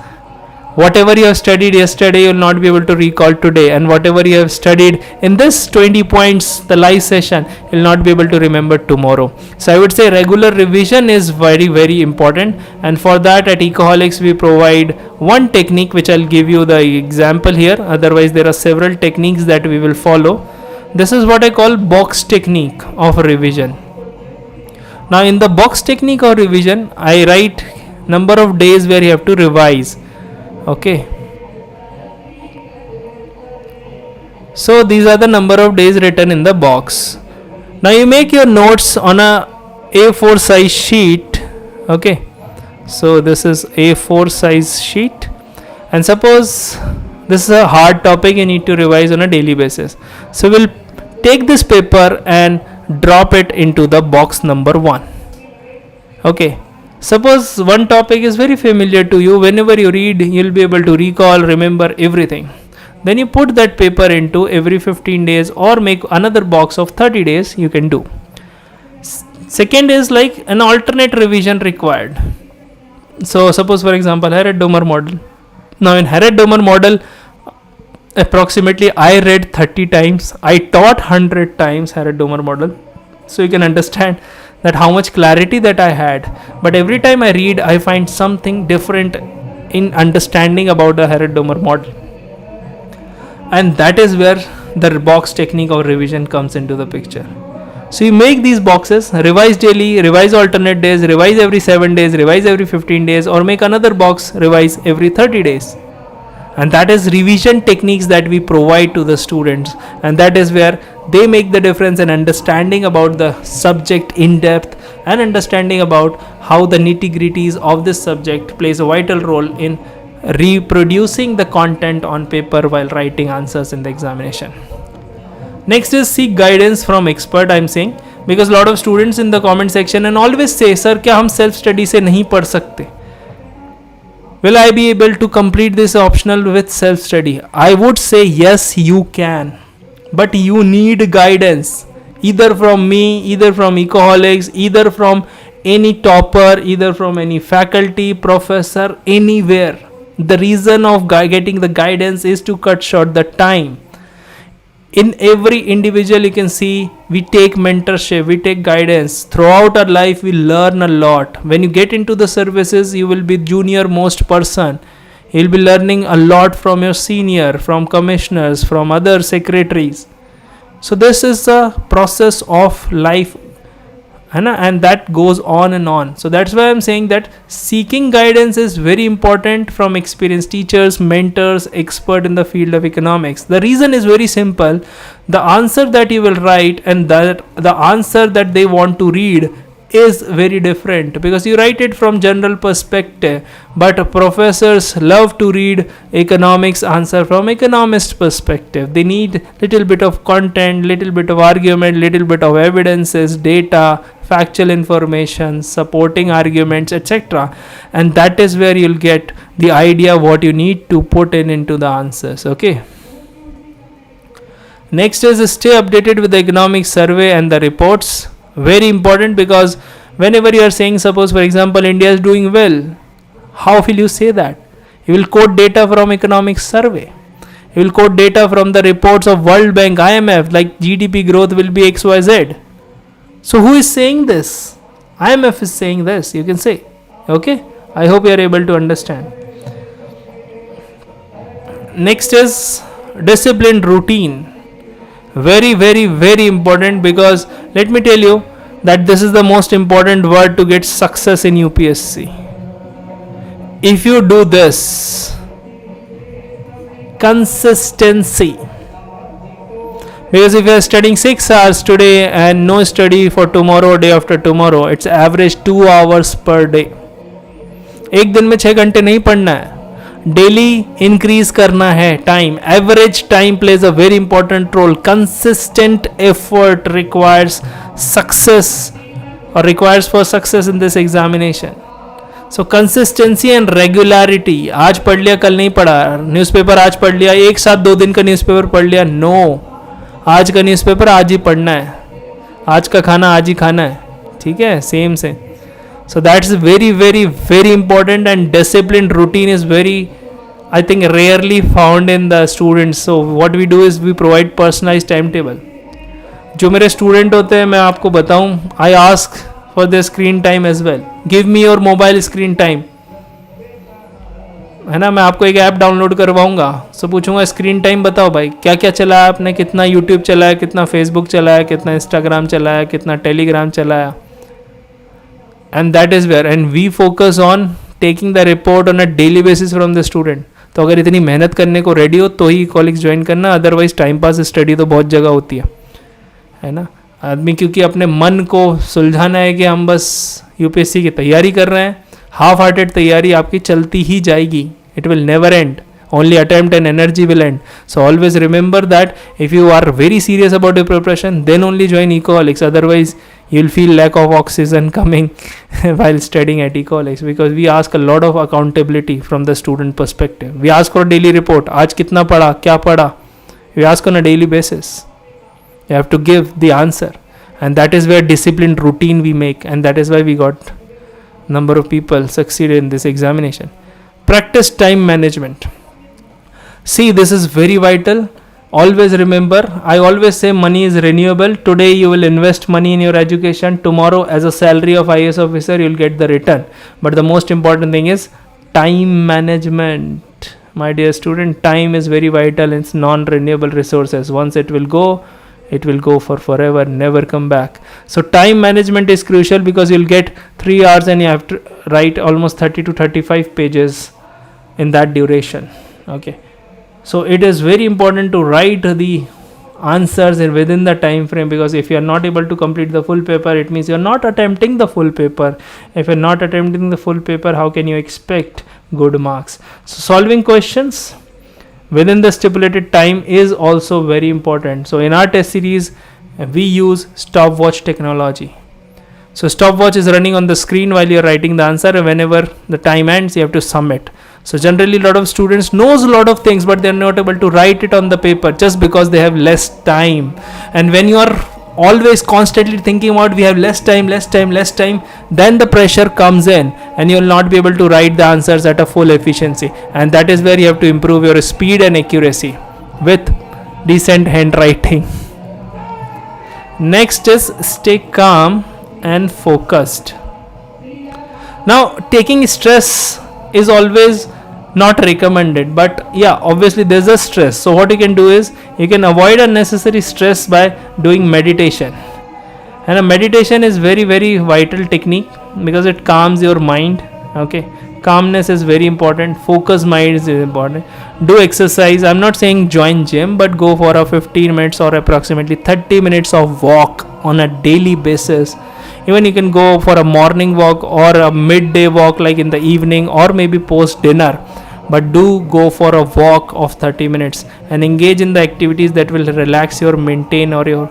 whatever you have studied yesterday you will not be able to recall today, and whatever you have studied in this 20 points, the live session, you will not be able to remember tomorrow. So I would say regular revision is very very important, and for that at Ecoholics we provide one technique which I'll give you the example here. Otherwise there are several techniques that we will follow. This is what I call box technique of revision. Now in the box technique of revision, I write number of days where you have to revise. Okay, so these are the number of days written in the box. Now you make your notes on a A4 size sheet. Okay, So this is A4 size sheet, and suppose this is a hard topic you need to revise on a daily basis. So we'll take this paper and drop it into the box number 1. Okay, suppose one topic is very familiar to you. Whenever you read, you'll be able to recall, remember everything. Then you put that paper into every 15 days or make another box of 30 days you can do. Second is like an alternate revision required. So suppose for example Harrod-Domer model. Now in Harrod-Domer model, approximately I read 30 times. I taught 100 times Harrod-Domer model. So you can understand that how much clarity that I had. But every time I read, I find something different in understanding about the Harrod-Domer model. And that is where the box technique of revision comes into the picture. So you make these boxes, revise daily, revise alternate days, revise every 7 days, revise every 15 days, or make another box, revise every 30 days. And that is revision techniques that we provide to the students, and that is where they make the difference in understanding about the subject in depth and understanding about how the nitty-gritties of this subject plays a vital role in reproducing the content on paper while writing answers in the examination. Next is seek guidance from expert. I am saying because a lot of students in the comment section and always say, sir क्या हम self study से नहीं पढ़ सकते? Will I be able to complete this optional with self study? I would say yes, you can, but you need guidance either from me, either from Ecoholics, either from any topper, either from any faculty, professor, anywhere. The reason of getting the guidance is to cut short the time. In every individual you can see we take mentorship, we take guidance. Throughout our life we learn a lot. When you get into the services, you will be junior most person. You will be learning a lot from your senior, from commissioners, from other secretaries. So this is the process of life, and that goes on and on. So that's why I'm saying that seeking guidance is very important from experienced teachers, mentors, expert in the field of economics. The reason is very simple. The answer that you will write and the answer that they want to read is very different, because you write it from general perspective, but professors love to read economics answer from economist perspective. They need little bit of content, little bit of argument, little bit of evidences, data, factual information, supporting arguments, etc. And that is where you'll get the idea what you need to put into the answers. Okay. Next is stay updated with the economic survey and the reports. Very important, because whenever you are saying, suppose for example India is doing well, how will you say that? You will quote data from economic survey. You will quote data from the reports of World Bank, IMF, like GDP growth will be XYZ. So who is saying this? IMF is saying this, you can say. Okay, I hope you are able to understand. Next is disciplined routine. Very, very, very important, because let me tell you that this is the most important word to get success in UPSC. If you do this, consistency. Because if you are studying 6 hours today and no study for tomorrow, day after tomorrow, it's average 2 hours per day. एक दिन में 6 घंटे नहीं पढ़ना है, daily increase करना है time. Average time plays a very important role. Consistent effort requires success और requires for success in this examination. So consistency and regularity. आज पढ़ लिया कल नहीं पढ़ा, न्यूज़पेपर आज पढ़ लिया, एक साथ 2 दिन का न्यूज़पेपर पढ़ लिया, नो. आज का न्यूज़पेपर आज ही पढ़ना है, आज का खाना आज ही खाना है. ठीक है, सेम से. So that's very, very, very important, and disciplined routine is very, I think, rarely found in the students. So what we do is we provide personalized timetable. जो मेरे स्टूडेंट होते हैं, मैं आपको बताऊं, I ask for their screen time as well. Give me your mobile screen time. है ना, मैं आपको एक ऐप डाउनलोड करवाऊंगा. सो पूछूंगा स्क्रीन टाइम बताओ भाई, क्या क्या चलाया आपने, कितना यूट्यूब चलाया, कितना फेसबुक चलाया, कितना इंस्टाग्राम चलाया, कितना टेलीग्राम चलाया. And that is where, and we focus on taking the report on a daily basis from the student. तो अगर इतनी मेहनत करने को रेडी हो तो ही कॉलेज ज्वाइन करना, अदरवाइज टाइम पास स्टडी तो बहुत जगह होती है ना. आदमी क्योंकि अपने मन को सुलझाना है कि हम बस यूपीएससी की तैयारी कर रहे हैं, हाफ हार्टेड तैयारी आपकी चलती ही जाएगी, it will never end. Only attempt and energy will end. So always remember that if you are very serious about your preparation, then only join Ecoholics. Otherwise, you'll feel lack of oxygen coming while studying at Ecoholics, because we ask a lot of accountability from the student perspective. We ask for a daily report. आज कितना पढ़ा, क्या पढ़ा? We ask on a daily basis. You have to give the answer, and that is where disciplined routine we make, and that is why we got number of people succeeded in this examination. Practice time management. See, this is very vital. Always remember, I always say money is renewable. Today you will invest money in your education. Tomorrow as a salary of IAS officer you will get the return. But the most important thing is time management. My dear student, time is very vital. It's non-renewable resources. Once it will go for forever, never come back. So time management is crucial, because you'll get 3 hours and you have to write almost 30 to 35 pages in that duration. Okay. So it is very important to write the answers within the time frame, because if you are not able to complete the full paper, it means you are not attempting the full paper. If you are not attempting the full paper, how can you expect good marks? So solving questions within the stipulated time is also very important. So in our test series, we use stopwatch technology. So stopwatch is running on the screen while you are writing the answer, and whenever the time ends, you have to submit. So generally a lot of students knows a lot of things, but they are not able to write it on the paper just because they have less time. And when you are always constantly thinking about we have less time, then the pressure comes in and you will not be able to write the answers at a full efficiency. And that is where you have to improve your speed and accuracy with decent handwriting. Next is stay calm and focused. Now, taking stress is always not recommended, but yeah, obviously there's a stress. So what you can do is you can avoid unnecessary stress by doing meditation. And a meditation is very, very vital technique, because it calms your mind. Okay, calmness is very important. Focus mind is important. Do exercise. I'm not saying join gym, but go for a 15 minutes or approximately 30 minutes of walk on a daily basis. Even you can go for a morning walk or a midday walk, like in the evening or maybe post dinner, but do go for a walk of 30 minutes and engage in the activities that will relax your maintain or your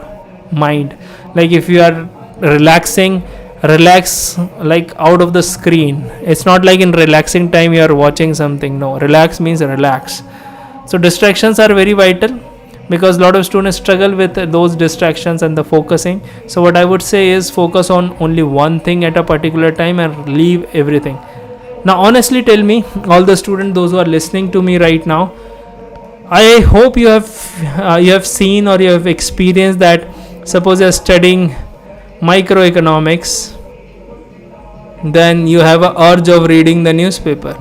mind. Like if you are relaxing, relax like out of the screen. It's not like in relaxing time you are watching something. No, relax means relax. So distractions are very vital, because a lot of students struggle with those distractions and the focusing. So what I would say is focus on only one thing at a particular time and leave everything. Now honestly tell me, all the students, those who are listening to me right now, I hope you have seen or you have experienced that suppose you are studying microeconomics, then you have an urge of reading the newspaper.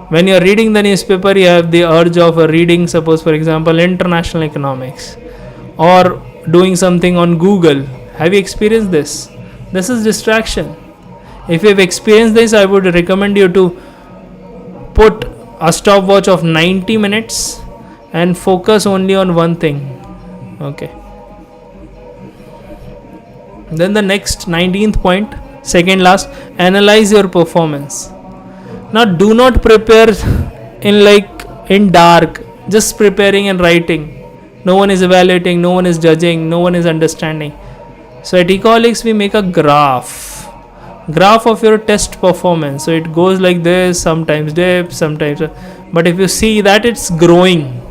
When you are reading the newspaper, you have the urge of reading, suppose for example, international economics or doing something on Google. Have you experienced this? This is distraction. If you have experienced this, I would recommend you to put a stopwatch of 90 minutes and focus only on one thing. Okay. Then the next 19th point, second last, analyze your performance. Now do not prepare in dark, just preparing and writing. No one is evaluating, no one is judging, no one is understanding. So at Ecoholics we make a graph of your test performance. So it goes like this, sometimes dips, sometimes, but if you see that it's growing,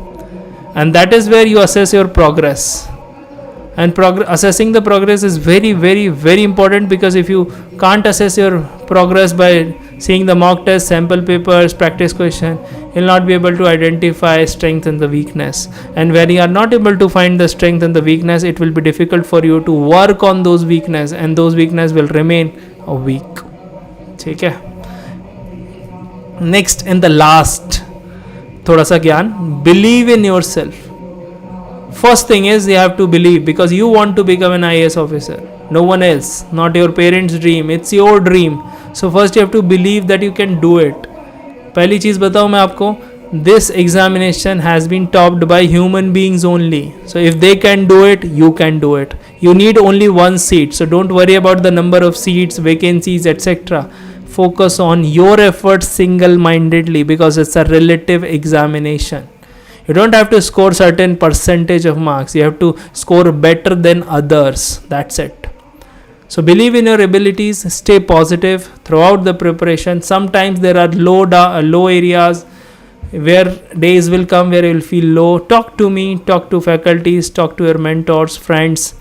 and that is where you assess your progress. And assessing the progress is very, very, very important, because if you can't assess your progress by seeing the mock test, sample papers, practice question, you'll not be able to identify strength and the weakness. And when you are not able to find the strength and the weakness, it will be difficult for you to work on those weakness, and those weakness will remain a weak. Okay. Next and the last, thoda sa gyan, believe in yourself. First thing is you have to believe, because you want to become an IAS officer, no one else, not your parents' dream, it's your dream. So first you have to believe that you can do it. पहली चीज बताऊं मैं आपको, this examination has been topped by human beings only. So if they can do it, you can do it. You need only one seat, so don't worry about the number of seats, vacancies, etc. focus on your efforts single-mindedly, because it's a relative examination. You don't have to score certain percentage of marks. You have to score better than others. That's it. So believe in your abilities, stay positive throughout the preparation. Sometimes there are low areas where days will come where you will feel low. Talk to me, talk to faculties, talk to your mentors, friends.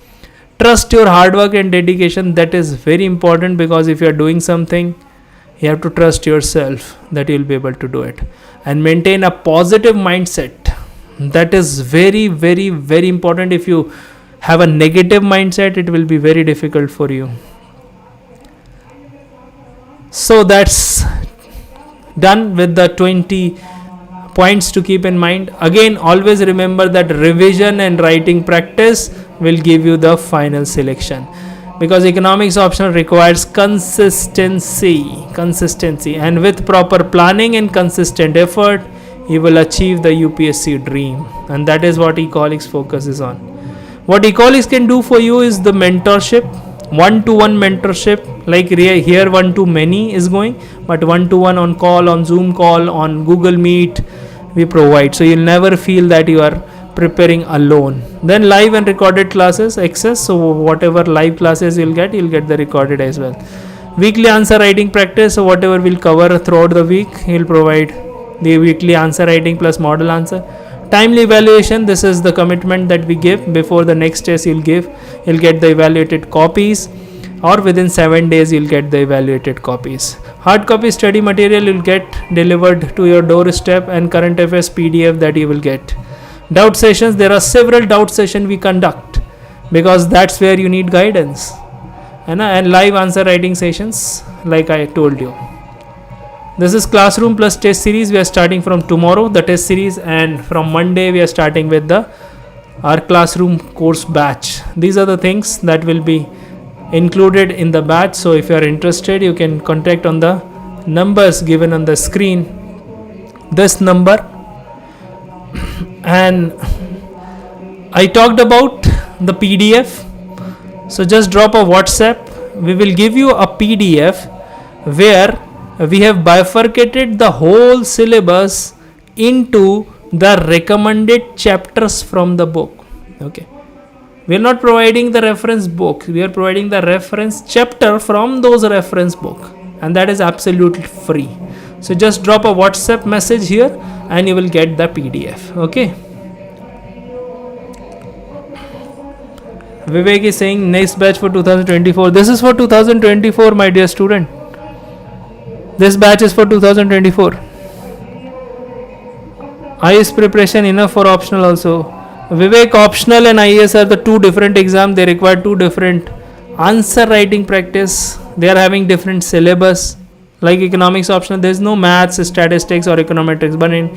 Trust your hard work and dedication. That is very important, because if you are doing something, you have to trust yourself that you will be able to do it. And maintain a positive mindset. That is very, very, very important. If you have a negative mindset, it will be very difficult for you. So that's done with the 20 points to keep in mind. Again, always remember that revision and writing practice will give you the final selection, because economics optional requires consistency, and with proper planning and consistent effort you will achieve the UPSC dream. And that is what Ecoholics focuses on. What Ecoholics can do for you is the mentorship, one-to-one mentorship, like here one-to-many is going, but one-to-one on call, on Zoom call, on Google Meet we provide. So you'll never feel that you are preparing alone. Then live and recorded classes access. So whatever live classes you'll get the recorded as well. Weekly answer writing practice. So whatever we'll cover throughout the week, he'll provide the weekly answer writing plus model answer. Timely evaluation. This is the commitment that we give. Before the next test you'll get the evaluated copies, or within 7 days you'll get the evaluated copies. Hard copy study material you'll get delivered to your doorstep, and current affairs PDF that you will get. Doubt sessions. There are several doubt sessions we conduct, because that's where you need guidance. And live answer writing sessions, like I told you. This is classroom plus test series. We are starting from tomorrow, the test series, and from Monday we are starting with our classroom course batch. These are the things that will be included in the batch. So if you are interested, you can contact on the numbers given on the screen, this number. And I talked about the PDF. So just drop a WhatsApp. We will give you a PDF where we have bifurcated the whole syllabus into the recommended chapters from the book. Okay. We are not providing the reference book. We are providing the reference chapter from those reference book, and that is absolutely free. So just drop a WhatsApp message here and you will get the PDF. Okay. Vivek is saying next batch for 2024. This is for 2024, my dear student. This batch is for 2024. IAS preparation enough for optional also. Vivek, optional and IAS are the two different exams. They require two different answer writing practice. They are having different syllabus. Like economics optional, there is no maths, statistics or econometrics. But in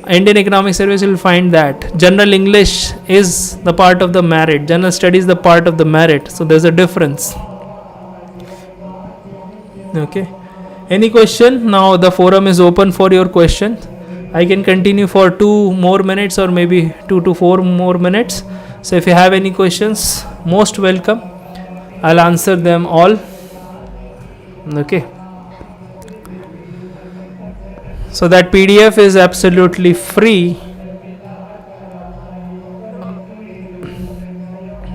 Indian Economic Service, you will find that general English is the part of the merit. General studies the part of the merit. So there is a difference. Okay. Any question? Now the forum is open for your questions. I can continue for 2 more minutes or maybe 2 to 4 more minutes. So if you have any questions, most welcome. I'll answer them all. Okay. So that PDF is absolutely free.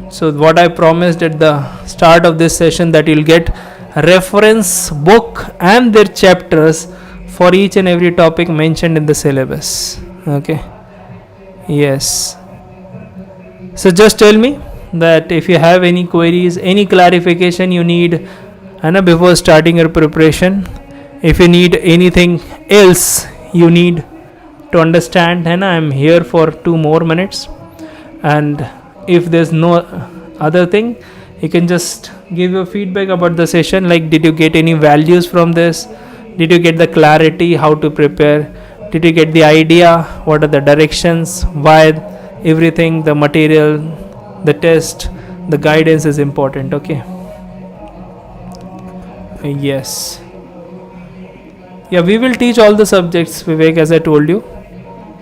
So what I promised at the start of this session, that you'll get reference book and their chapters for each and every topic mentioned in the syllabus. Okay. Yes. So just tell me that if you have any queries, any clarification you need, and before starting your preparation, if you need anything else you need to understand, and I am here for 2 more minutes. And if there's no other thing, you can just give your feedback about the session, like did you get any values from this, did you get the clarity how to prepare, did you get the idea what are the directions, why everything, the material, the test, the guidance is important. Okay. Yes. Yeah, we will teach all the subjects, Vivek, as I told you,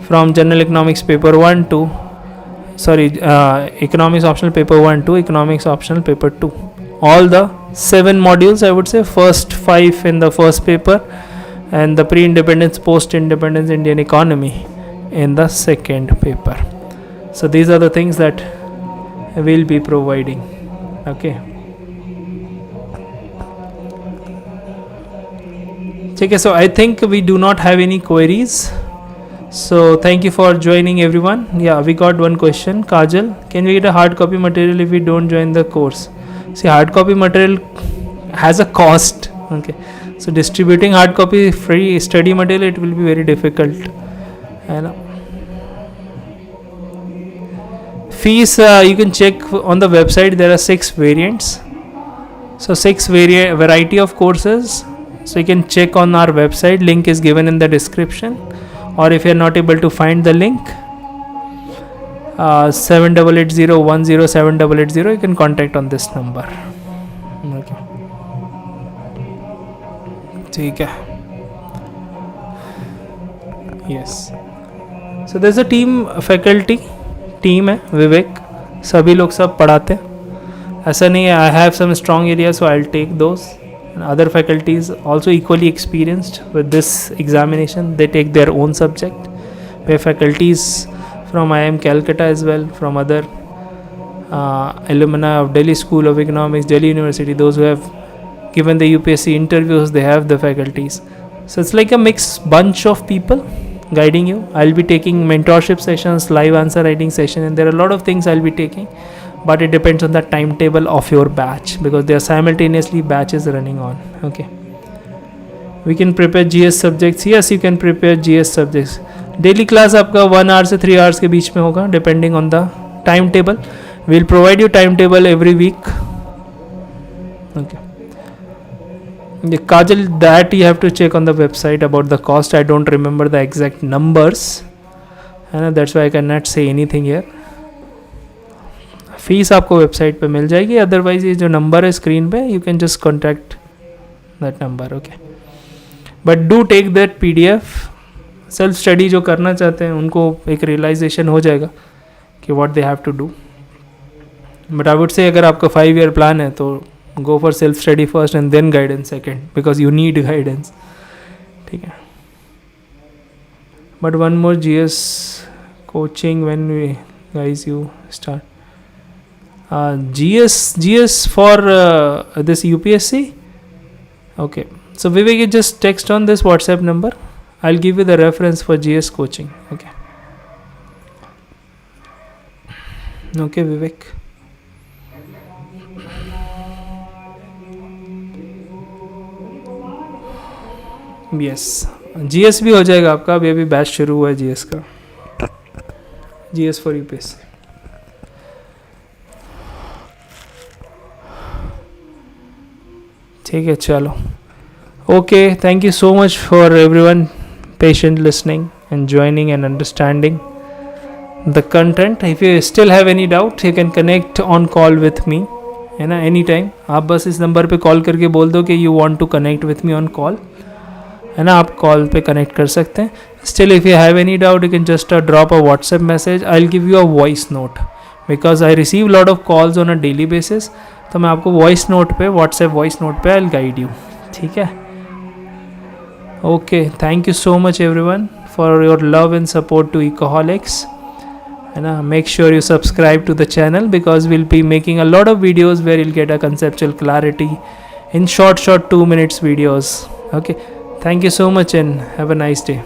from General Economics paper 1 to Economics Optional paper 1 to Economics Optional paper 2. all the 7 modules, I would say. First 5 in the first paper, and the pre-independence, post-independence Indian economy in the second paper. So these are the things that we'll be providing. Okay. Okay, so I think we do not have any queries. So thank you for joining, everyone. Yeah, we got one question. Kajal, can we get a hard copy material if we don't join the course? See, hard copy material has a cost. Okay, so distributing hard copy free study material, it will be very difficult. Fees, you can check on the website. There are 6 variants. So 6 variety of courses. So you can check on our website. Link is given in the description. Or if you are not able to find the link, 7880107880, you can contact on this number. Okay. ठीक है. Yes. So there's a team, faculty team है, विवेक, सभी लोग सब पढ़ाते हैं. ऐसा नहीं है I have some strong areas so I'll take those. And other faculties also equally experienced with this examination. They take their own subject. We have faculties from IIM Calcutta as well, from other alumni of Delhi School of Economics, Delhi University, those who have given the UPSC interviews, they have the faculties. So it's like a mixed bunch of people guiding you. I'll be taking mentorship sessions, live answer writing session, and there are a lot of things I'll be taking. But it depends on the timetable of your batch, because there are simultaneously batches running on. Okay. We can prepare GS subjects. Yes, you can prepare GS subjects. Daily class आपका 1 hour से 3 hours के बीच में होगा, depending on the timetable. We'll provide you timetable every week. Okay. Kajal, that you have to check on the website about the cost. I don't remember the exact numbers, and that's why I cannot say anything here. Fees आपको website पे मिल जाएगी. Otherwise ये जो number है screen पे, you can just contact that number. Okay, but do take that PDF. Self study जो करना चाहते हैं उनको एक रियलाइजेशन हो जाएगा कि what they have to do. But I would say अगर आपका 5 year प्लान है तो go for self study first and then guidance second, because you need guidance. ठीक है. But one more GS coaching when we guys you start. GS for this UPSC. Okay, so Vivek, you just text on this WhatsApp number. I'll give you the reference for GS coaching. Okay, Vivek. Yes, GS भी हो जाएगा आपका. अभी batch शुरू हुआ है GS का. GS for UPSC. ठीक है, चलो. Okay, thank you so much for everyone patient listening and joining and understanding the content. If you still have any doubt, you can connect on call with me, है ना, any time. आप बस इस number पे call करके बोल दो कि you want to connect with me on call, है ना. आप कॉल पे कनेक्ट कर सकते हैं. Still if you have any doubt, you can just drop a WhatsApp message. I will give you a voice note, because I receive lot of calls on a daily basis. तो मैं आपको voice note पे, WhatsApp voice note पे I will guide you. ठीक है. Okay, thank you so much everyone for your love and support to Ecoholics. है ना, make sure you subscribe to the channel, because we'll be making a lot of videos where you'll get a conceptual clarity in short 2 minutes videos. Okay, thank you so much and have a nice day.